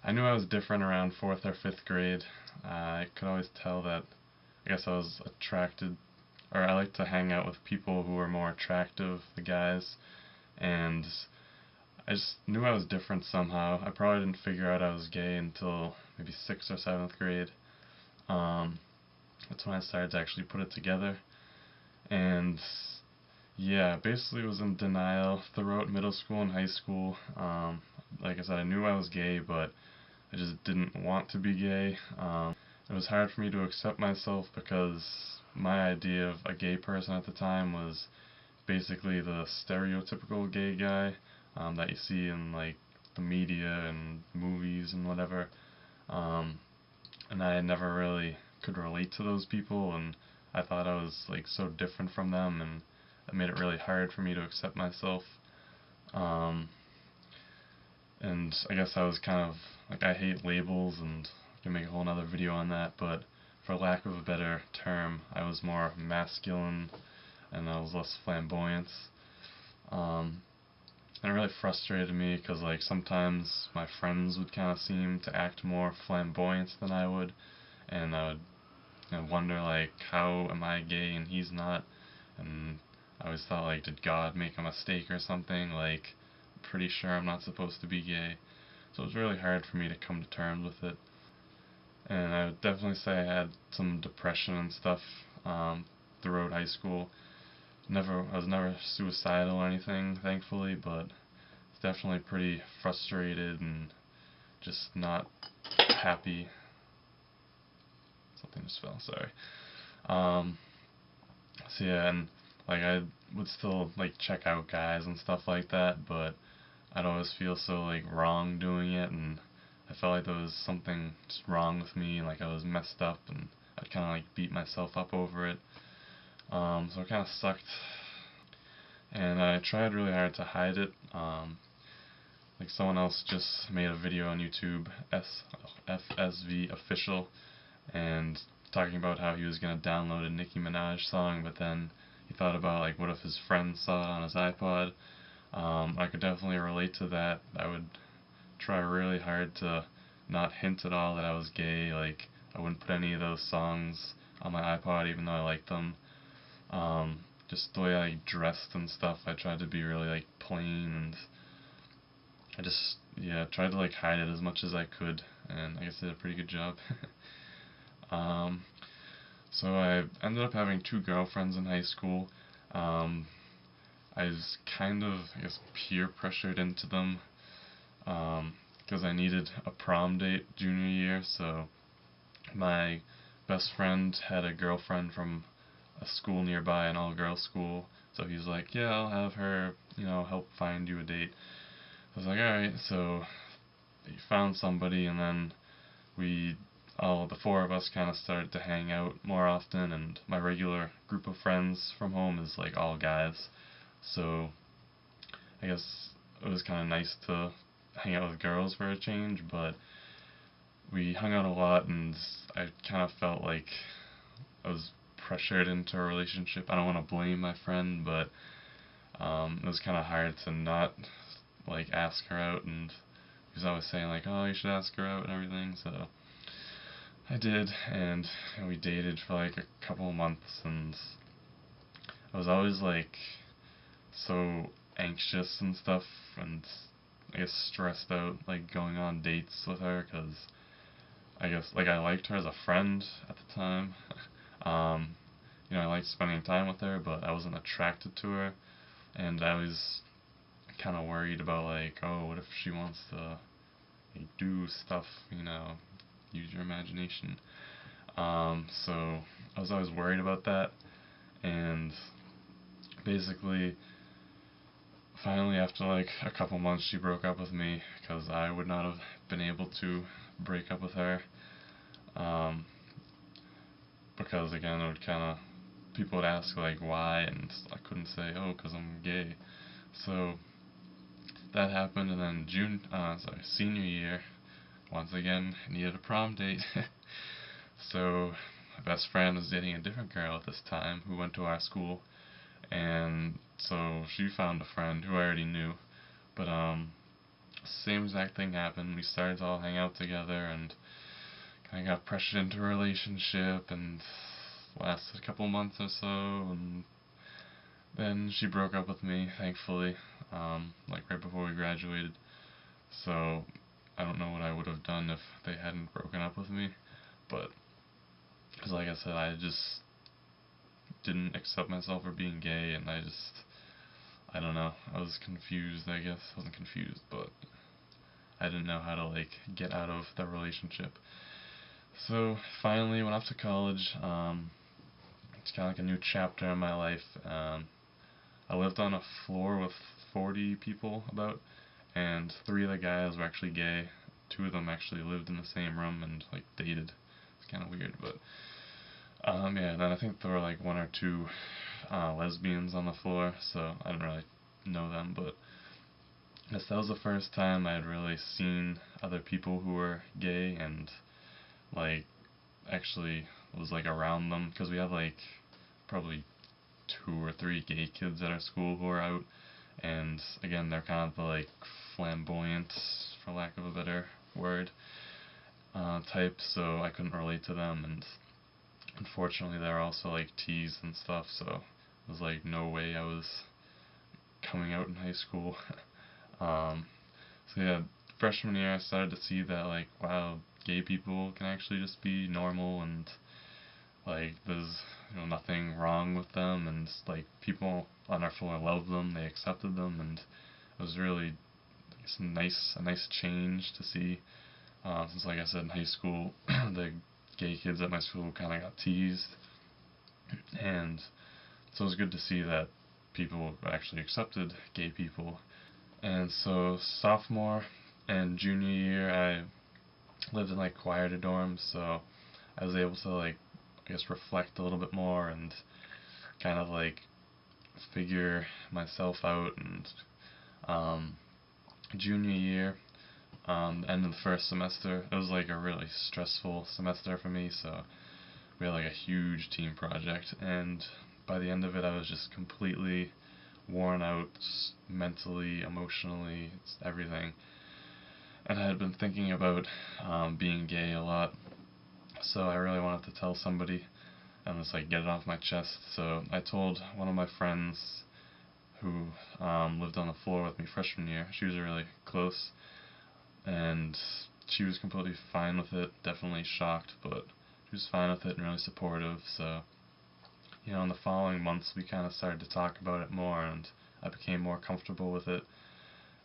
I knew I was different around 4th or 5th grade. I could always tell that I guess I was attracted, or I like to hang out with people who were more attractive, the guys, and I just knew I was different somehow. I probably didn't figure out I was gay until maybe 6th or 7th grade. Um, that's when I started to actually put it together, and yeah, basically was in denial throughout middle school and high school. Like I said, I knew I was gay, but I just didn't want to be gay. It was hard for me to accept myself because my idea of a gay person at the time was basically the stereotypical gay guy that you see in like the media and movies and whatever. Um, and I never really could relate to those people, and I thought I was like so different from them, and it made it really hard for me to accept myself. Um, and I guess I was kind of like, I hate labels, and I can make a whole nother video on that, but for lack of a better term, I was more masculine and I was less flamboyant. Um, and it really frustrated me because like sometimes my friends would kind of seem to act more flamboyant than I would, and I would wonder like, how am I gay and he's not? And I always thought like, did God make a mistake or something? Like, I'm pretty sure I'm not supposed to be gay. So it was really hard for me to come to terms with it. And I would definitely say I had some depression and stuff throughout high school. I was never suicidal or anything, thankfully, but it's definitely pretty frustrated and just not happy. Something just fell, sorry. Um, so yeah, and like I would still like check out guys and stuff like that, but I'd always feel so like wrong doing it, and I felt like there was something just wrong with me, like I was messed up, and I'd kind of like beat myself up over it. So it kind of sucked, and I tried really hard to hide it. Like someone else just made a video on YouTube, FSVOfficial, and talking about how he was gonna download a Nicki Minaj song, but then he thought about like, what if his friend saw it on his iPod. I could definitely relate to that. I would try really hard to not hint at all that I was gay. Like, I wouldn't put any of those songs on my iPod even though I liked them. Just the way I like, dressed and stuff, I tried to be really like plain, and I just, yeah, tried to like hide it as much as I could, and I guess I did a pretty good job. um, so I ended up having two girlfriends in high school. I was kind of, I guess, peer pressured into them because I needed a prom date junior year, so my best friend had a girlfriend from a school nearby, an all-girls school, so he's like, yeah, I'll have her, help find you a date. I was like, alright, so he found somebody, and then the four of us kind of started to hang out more often, and my regular group of friends from home is like all guys, so I guess it was kind of nice to hang out with girls for a change, but we hung out a lot, and I kind of felt like I was pressured into a relationship. I don't want to blame my friend, but it was kind of hard to not like ask her out, and he was always saying like, oh, you should ask her out and everything, so I did, and we dated for like a couple of months, and I was always like so anxious and stuff, and I guess stressed out like going on dates with her, because I guess like I liked her as a friend at the time. um, I liked spending time with her, but I wasn't attracted to her, and I was kind of worried about like, oh, what if she wants to like, do stuff, use your imagination. So I was always worried about that, and basically, finally, after like a couple months, she broke up with me because I would not have been able to break up with her. Um, because again, it would kind of people would ask like why, and I couldn't say, oh, because I'm gay. So that happened, and then senior year, once again needed a prom date. So my best friend was dating a different girl at this time who went to our school, and so she found a friend who I already knew, but same exact thing happened. We started to all hang out together and kind of got pressured into a relationship, and lasted a couple months or so, and then she broke up with me, thankfully, like right before we graduated. So I don't know what I would have done if they hadn't broken up with me, but because like I said, I just didn't accept myself for being gay, and I don't know, I was confused, I guess. I wasn't confused, but I didn't know how to like get out of the relationship. So finally went off to college. It's kind of like a new chapter in my life. I lived on a floor with 40 people about, and 3 of the guys were actually gay. 2 of them actually lived in the same room and like dated. It's kind of weird, but yeah. Then I think there were like 1 or 2 lesbians on the floor, so I didn't really know them, but I guess that was the first time I had really seen other people who were gay and like actually was like around them, because we have like probably 2 or 3 gay kids at our school who are out, and again they're kind of the like flamboyant, for lack of a better word, type, so I couldn't relate to them, and unfortunately they're also like teased and stuff, so it was like no way I was coming out in high school. um, so yeah, freshman year I started to see that like, wow, gay people can actually just be normal, and like there's nothing wrong with them, and like people on our floor loved them, they accepted them, and it was really, I guess, a nice change to see. Since like I said, in high school the gay kids at my school kind of got teased, and so it was good to see that people actually accepted gay people. And so sophomore and junior year I lived in like quieter dorms, so I was able to like, I guess, reflect a little bit more and kind of like figure myself out. And junior year, the end of the first semester, it was like a really stressful semester for me, so we had like a huge team project, and by the end of it I was just completely worn out, mentally, emotionally, it's everything. And I had been thinking about being gay a lot, so I really wanted to tell somebody and just like get it off my chest. So I told one of my friends who lived on the floor with me freshman year. She was really close, and she was completely fine with it. Definitely shocked, but she was fine with it and really supportive. So in the following months we kind of started to talk about it more, and I became more comfortable with it.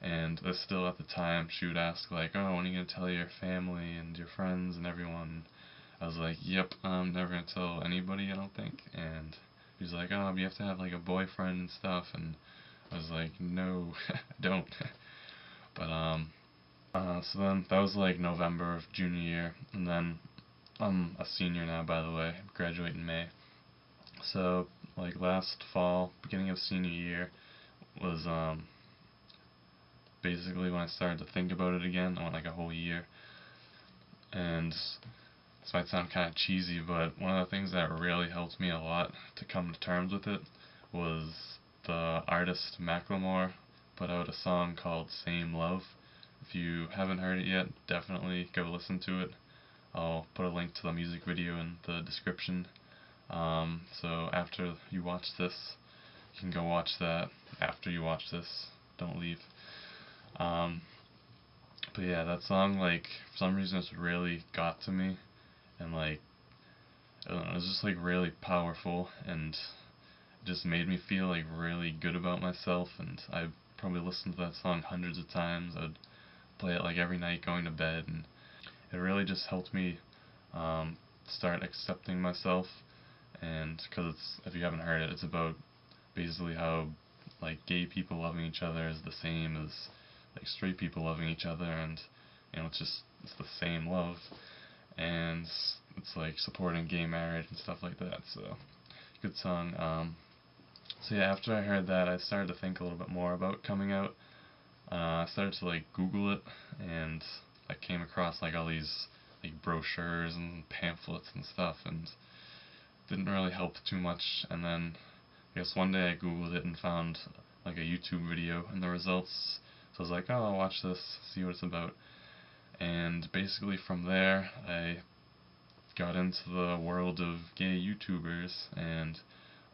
And still at the time she would ask like, oh, when are you gonna tell your family and your friends and everyone? I was like, yep, I'm never gonna tell anybody, I don't think. And he was like, oh, but you have to have like a boyfriend and stuff. And I was like, no, I don't. But so then that was like November of junior year, and then I'm a senior now, by the way, graduate in May. So like last fall, beginning of senior year, was basically when I started to think about it again. I went like a whole year, and this might sound kind of cheesy, but one of the things that really helped me a lot to come to terms with it was the artist MACKLEMORE put out a song called Same Love. If you haven't heard it yet, definitely go listen to it. I'll put a link to the music video in the description. So after you watch this, you can go watch that. After you watch this, don't leave. Um, but yeah, that song, like, for some reason it's really got to me, and like, I don't know, it was just like really powerful, and it just made me feel like really good about myself. And I probably listened to that song hundreds of times. I'd play it like every night going to bed, and it really just helped me start accepting myself. And because it's, if you haven't heard it, it's about basically how like gay people loving each other is the same as like straight people loving each other, and it's the same love, and it's like supporting gay marriage and stuff like that. So good song. So yeah, after I heard that, I started to think a little bit more about coming out. I started to like Google it, and I came across like all these like brochures and pamphlets and stuff, and didn't really help too much. And then I guess one day I Googled it and found like a YouTube video, and the results So I was like, oh, I'll watch this, see what it's about. And basically from there, I got into the world of gay YouTubers, and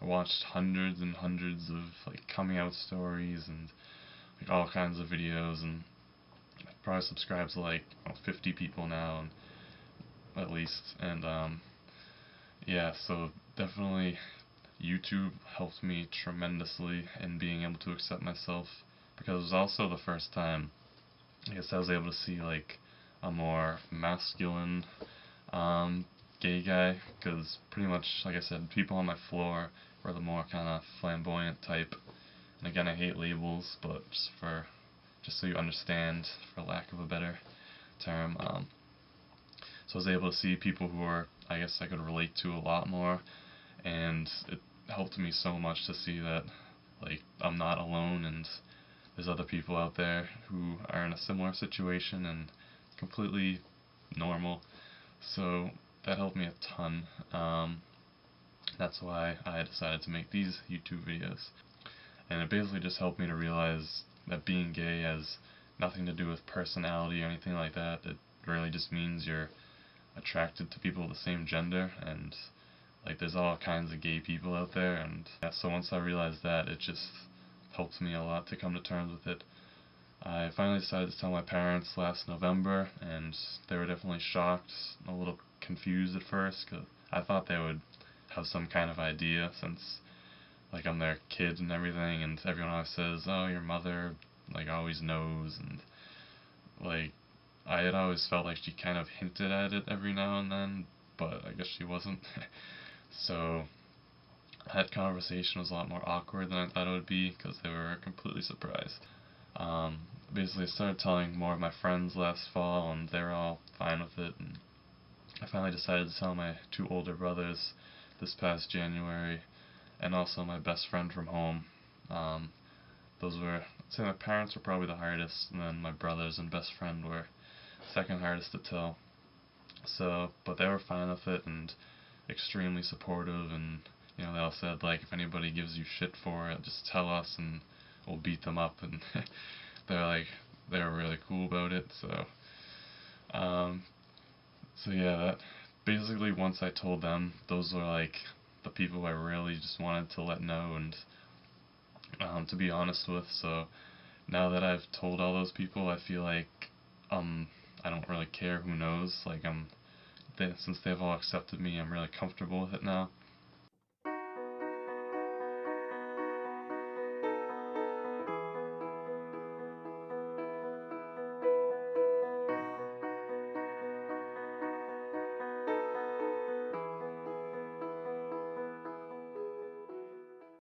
I watched hundreds and hundreds of like coming out stories and like all kinds of videos, and I probably subscribed to like 50 people now, and at least. And yeah, so definitely YouTube helped me tremendously in being able to accept myself, because it was also the first time I guess I was able to see like a more masculine gay guy, because pretty much, like I said, people on my floor were the more kind of flamboyant type. And again, I hate labels, but just so you understand, for lack of a better term, so I was able to see people who are, I guess I could relate to a lot more, and it helped me so much to see that like I'm not alone, and there's other people out there who are in a similar situation and completely normal. So that helped me a ton. That's why I decided to make these YouTube videos. And it basically just helped me to realize that being gay has nothing to do with personality or anything like that. It really just means you're attracted to people of the same gender, and like there's all kinds of gay people out there. And yeah, so once I realized that, it just helped me a lot to come to terms with it. I finally decided to tell my parents last November, and they were definitely shocked, a little confused at first, because I thought they would have some kind of idea, since like I'm their kid and everything, and everyone always says, oh, your mother like always knows, and like I had always felt like she kind of hinted at it every now and then, but I guess she wasn't. So that conversation was a lot more awkward than I thought it would be, because they were completely surprised. Um, Basically, I started telling more of my friends last fall, and they were all fine with it. And I finally decided to tell my two older brothers this past January, and also my best friend from home. Those were, I'd say my parents were probably the hardest, and then my brothers and best friend were second hardest to tell. So, but they were fine with it and extremely supportive, and you know, they all said like, if anybody gives you shit for it, just tell us and we'll beat them up, and they're like, they were really cool about it. Um, so yeah, that basically, once I told them, those were like the people I really just wanted to let know and to be honest with. So now that I've told all those people, I feel like I don't really care who knows. Like since they've all accepted me, I'm really comfortable with it now.